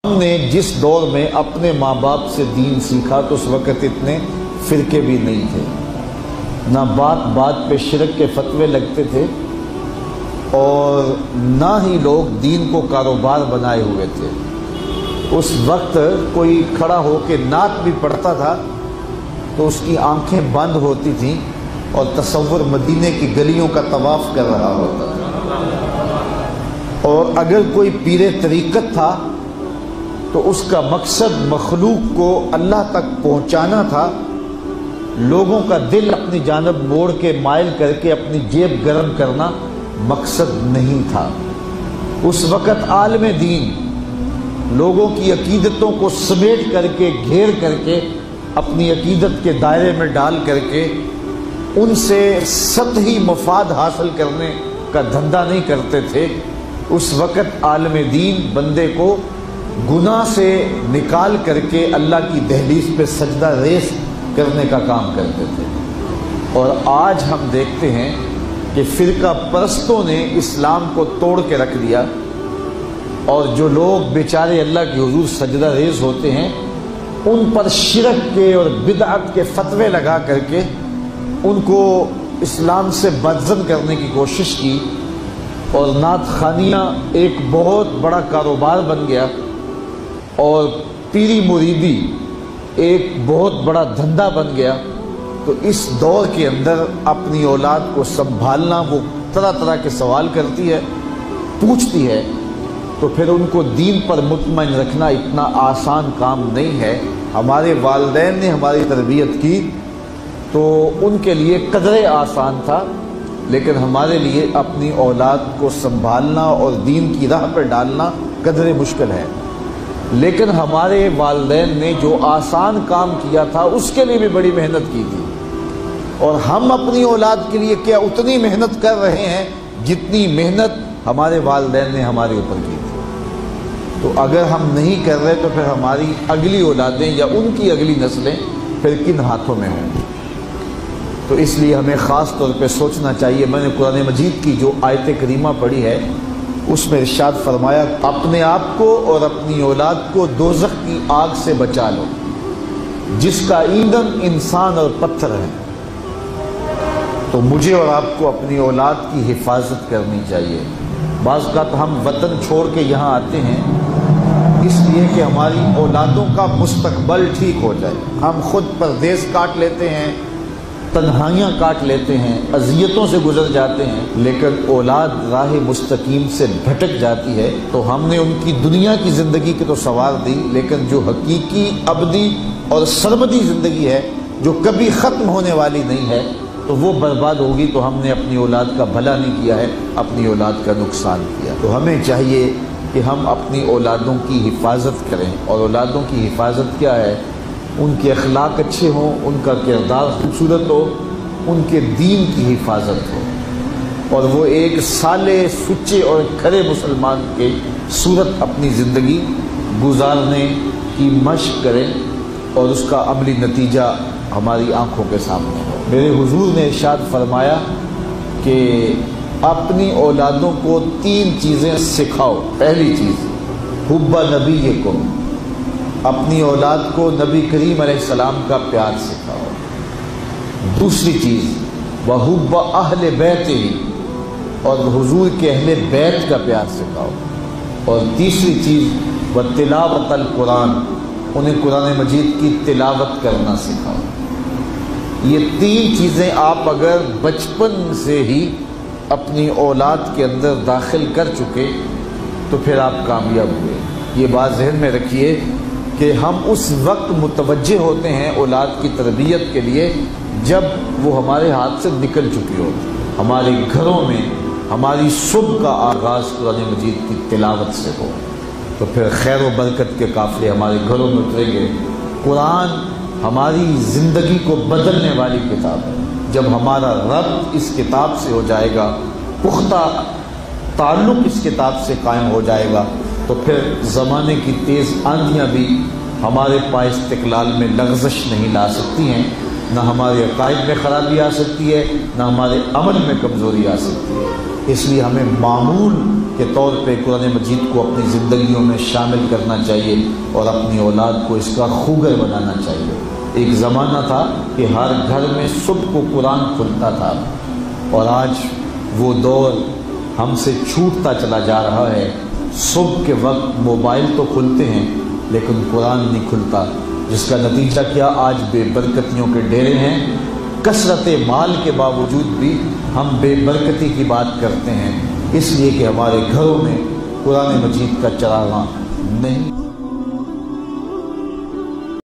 ہم نے جس دور میں اپنے ماں باپ سے دین سیکھا تو اس وقت اتنے فرقے بھی نہیں تھے، نہ بات بات پہ شرک کے فتوے لگتے تھے، اور نہ ہی لوگ دین کو کاروبار بنائے ہوئے تھے۔ اس وقت کوئی کھڑا ہو کے نعت بھی پڑھتا تھا تو اس کی آنکھیں بند ہوتی تھیں اور تصور مدینے کی گلیوں کا طواف کر رہا ہوتا تھا، اور اگر کوئی پیر طریقت تھا تو اس کا مقصد مخلوق کو اللہ تک پہنچانا تھا، لوگوں کا دل اپنی جانب موڑ کے مائل کر کے اپنی جیب گرم کرنا مقصد نہیں تھا۔ اس وقت عالم دین لوگوں کی عقیدتوں کو سمیٹ کر کے، گھیر کر کے، اپنی عقیدت کے دائرے میں ڈال کر کے ان سے سطحی مفاد حاصل کرنے کا دھندا نہیں کرتے تھے۔ اس وقت عالم دین بندے کو گناہ سے نکال کر کے اللہ کی دہلیز پہ سجدہ ریز کرنے کا کام کرتے تھے۔ اور آج ہم دیکھتے ہیں کہ فرقہ پرستوں نے اسلام کو توڑ کے رکھ دیا، اور جو لوگ بیچارے اللہ کے حضور سجدہ ریز ہوتے ہیں ان پر شرک کے اور بدعت کے فتوے لگا کر کے ان کو اسلام سے بدزن کرنے کی کوشش کی، اور نعت خوانیاں ایک بہت بڑا کاروبار بن گیا، اور پیری مریدی ایک بہت بڑا دھندا بن گیا۔ تو اس دور کے اندر اپنی اولاد کو سنبھالنا، وہ طرح طرح کے سوال کرتی ہے، پوچھتی ہے، تو پھر ان کو دین پر مطمئن رکھنا اتنا آسان کام نہیں ہے۔ ہمارے والدین نے ہماری تربیت کی تو ان کے لیے قدرے آسان تھا، لیکن ہمارے لیے اپنی اولاد کو سنبھالنا اور دین کی راہ پر ڈالنا قدرے مشکل ہے۔ لیکن ہمارے والدین نے جو آسان کام کیا تھا اس کے لیے بھی بڑی محنت کی تھی، اور ہم اپنی اولاد کے لیے کیا اتنی محنت کر رہے ہیں جتنی محنت ہمارے والدین نے ہمارے اوپر کی تھی۔ تو اگر ہم نہیں کر رہے تو پھر ہماری اگلی اولادیں یا ان کی اگلی نسلیں پھر کن ہاتھوں میں ہوں گی؟ تو اس لیے ہمیں خاص طور پہ سوچنا چاہیے۔ میں نے قرآن مجید کی جو آیت کریمہ پڑھی ہے اس میں ارشاد فرمایا، اپنے آپ کو اور اپنی اولاد کو دوزخ کی آگ سے بچا لو جس کا ایندھن انسان اور پتھر ہے۔ تو مجھے اور آپ کو اپنی اولاد کی حفاظت کرنی چاہیے۔ بعض اوقات ہم وطن چھوڑ کے یہاں آتے ہیں اس لیے کہ ہماری اولادوں کا مستقبل ٹھیک ہو جائے۔ ہم خود پردیس کاٹ لیتے ہیں، تنہائیاں کاٹ لیتے ہیں، اذیتوں سے گزر جاتے ہیں، لیکن اولاد راہ مستقیم سے بھٹک جاتی ہے۔ تو ہم نے ان کی دنیا کی زندگی کی تو سنوار دی، لیکن جو حقیقی ابدی اور سرمدی زندگی ہے جو کبھی ختم ہونے والی نہیں ہے تو وہ برباد ہوگی۔ تو ہم نے اپنی اولاد کا بھلا نہیں کیا ہے، اپنی اولاد کا نقصان کیا۔ تو ہمیں چاہیے کہ ہم اپنی اولادوں کی حفاظت کریں، اور اولادوں کی حفاظت کیا ہے؟ ان کے اخلاق اچھے ہوں، ان کا کردار خوبصورت ہو، ان کے دین کی حفاظت ہو، اور وہ ایک صالح، سچے اور کھرے مسلمان کے صورت اپنی زندگی گزارنے کی مشق کریں، اور اس کا عملی نتیجہ ہماری آنکھوں کے سامنے ہو۔ میرے حضور نے ارشاد فرمایا کہ اپنی اولادوں کو 3 چیزیں سکھاؤ۔ پہلی چیز حب نبیکم، اپنی اولاد کو نبی کریم علیہ السلام کا پیار سکھاؤ۔ دوسری چیز وحب اہل بیت ہی، اور حضور کے اہل بیت کا پیار سکھاؤ۔ اور تیسری چیز وتلاوت القرآن، انہیں قرآن مجید کی تلاوت کرنا سکھاؤ۔ یہ 3 چیزیں آپ اگر بچپن سے ہی اپنی اولاد کے اندر داخل کر چکے تو پھر آپ کامیاب ہوئے۔ یہ بات ذہن میں رکھیے کہ ہم اس وقت متوجہ ہوتے ہیں اولاد کی تربیت کے لیے جب وہ ہمارے ہاتھ سے نکل چکی ہو۔ ہمارے گھروں میں ہماری صبح کا آغاز قرآن مجید کی تلاوت سے ہو تو پھر خیر و برکت کے قافلے ہمارے گھروں میں اتریں گے۔ قرآن ہماری زندگی کو بدلنے والی کتاب ہے۔ جب ہمارا ربط اس کتاب سے ہو جائے گا، پختہ تعلق اس کتاب سے قائم ہو جائے گا، تو پھر زمانے کی تیز آندھیاں بھی ہمارے پائے استقلال میں لغزش نہیں لا سکتی ہیں، نہ ہمارے عقائد میں خرابی آ سکتی ہے، نہ ہمارے عمل میں کمزوری آ سکتی ہے۔ اس لیے ہمیں معمول کے طور پہ قرآن مجید کو اپنی زندگیوں میں شامل کرنا چاہیے اور اپنی اولاد کو اس کا خوگر بنانا چاہیے۔ ایک زمانہ تھا کہ ہر گھر میں صبح کو قرآن کھلتا تھا، اور آج وہ دور ہم سے چھوٹتا چلا جا رہا ہے۔ صبح کے وقت موبائل تو کھلتے ہیں لیکن قرآن نہیں کھلتا، جس کا نتیجہ کیا؟ آج بے برکتیوں کے ڈیرے ہیں۔ کثرت مال کے باوجود بھی ہم بے برکتی کی بات کرتے ہیں، اس لیے کہ ہمارے گھروں میں قرآن مجید کا چراغاں نہیں۔